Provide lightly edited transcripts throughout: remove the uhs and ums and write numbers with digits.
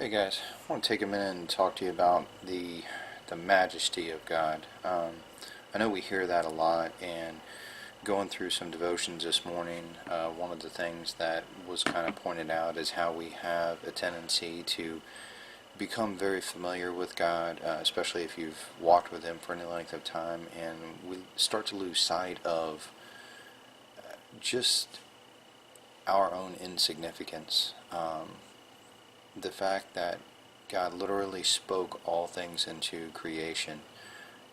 Hey guys, I want to take a minute and talk to you about the majesty of God. I know we hear that a lot, and going through some devotions this morning, one of the things that was kind of pointed out is how we have a tendency to become very familiar with God, especially if you've walked with Him for any length of time, and we start to lose sight of just our own insignificance. The fact that God literally spoke all things into creation,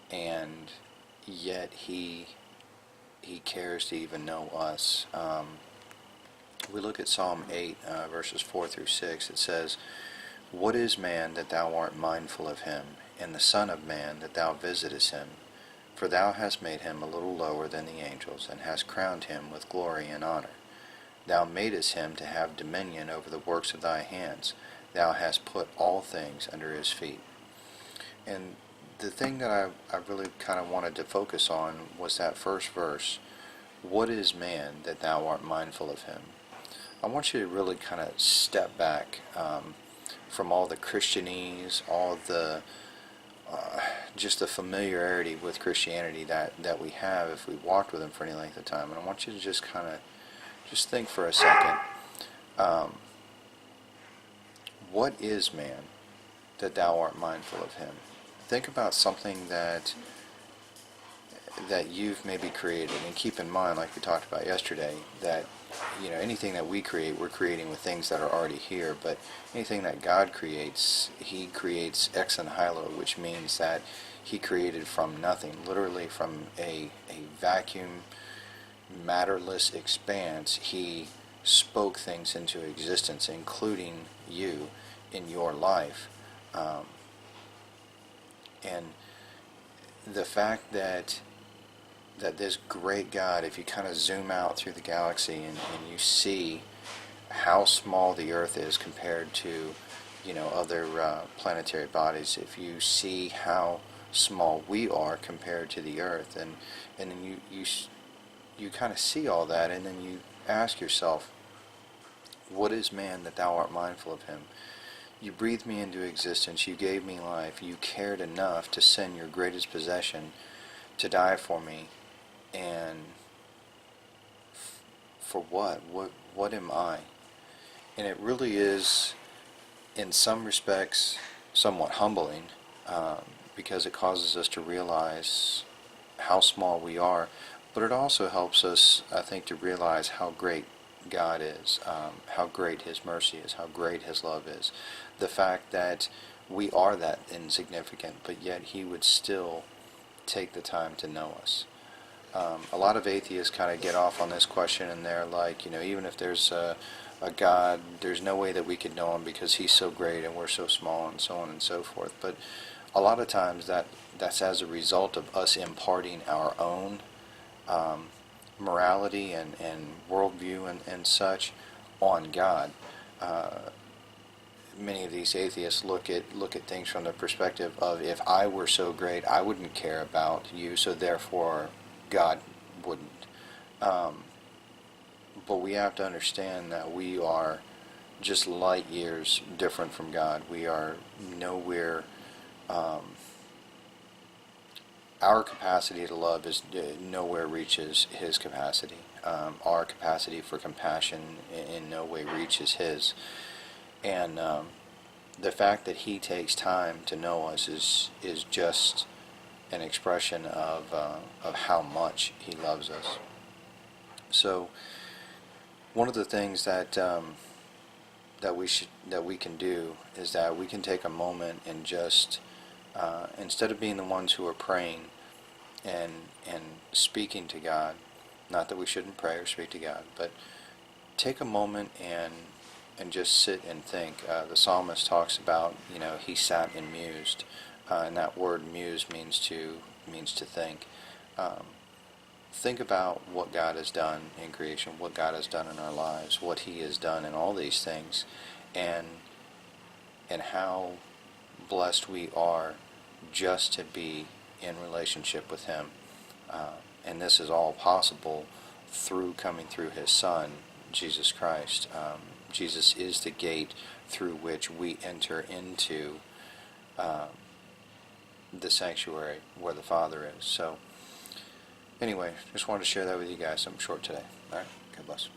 and yet He cares to even know us. We look at Psalm 8, verses 4 through 6. It says, "What is man that thou art mindful of him, and the son of man that thou visitest him? For thou hast made him a little lower than the angels, and hast crowned him with glory and honor. Thou madest him to have dominion over the works of thy hands. Thou hast put all things under his feet." And the thing that I really kind of wanted to focus on was that first verse. What is man that thou art mindful of him? I want you to really kind of step back from all the Christianese, all the just the familiarity with Christianity that we have if we walked with him for any length of time. And I want you to just kind of just think for a second. What is man that thou art mindful of him? Think about something that you've maybe created, and keep in mind, like we talked about yesterday, that anything that we create, we're creating with things that are already here. But anything that God creates, He creates ex nihilo, which means that He created from nothing, literally from a vacuum, matterless expanse. He spoke things into existence, including you in your life. And the fact that this great God, if you kind of zoom out through the galaxy and you see how small the Earth is compared to other planetary bodies, if you see how small we are compared to the Earth, and then you kind of see all that, and then you ask yourself, what is man that thou art mindful of him? You breathed me into existence, you gave me life, you cared enough to send your greatest possession to die for me, and for what? What am I? And it really is, in some respects, somewhat humbling, because it causes us to realize how small we are, but it also helps us, I think, to realize how great God is, how great His mercy is, how great His love is. The fact that we are that insignificant, but yet He would still take the time to know us. A lot of atheists kind of get off on this question, and they're like, even if there's a God, there's no way that we could know Him because He's so great and we're so small, and so on and so forth. But a lot of times that's as a result of us imparting our own morality and worldview and such on God. Many of these atheists look at things from the perspective of, if I were so great, I wouldn't care about you, so therefore God wouldn't. But we have to understand that we are just light years different from God. We are nowhere. Our capacity to love is nowhere reaches His capacity. Our capacity for compassion in no way reaches His. And the fact that He takes time to know us is just an expression of how much He loves us. So one of the things that we can do is that we can take a moment and just instead of being the ones who are praying and speaking to God, not that we shouldn't pray or speak to God, but take a moment and just sit and think. The psalmist talks about, he sat and mused, and that word muse means to think. Think about what God has done in creation, what God has done in our lives, what He has done in all these things, and how blessed we are just to be in relationship with Him. And this is all possible through coming through His Son, Jesus Christ. Jesus is the gate through which we enter into the sanctuary where the Father is. So, anyway, just wanted to share that with you guys. Something short today. All right, God bless.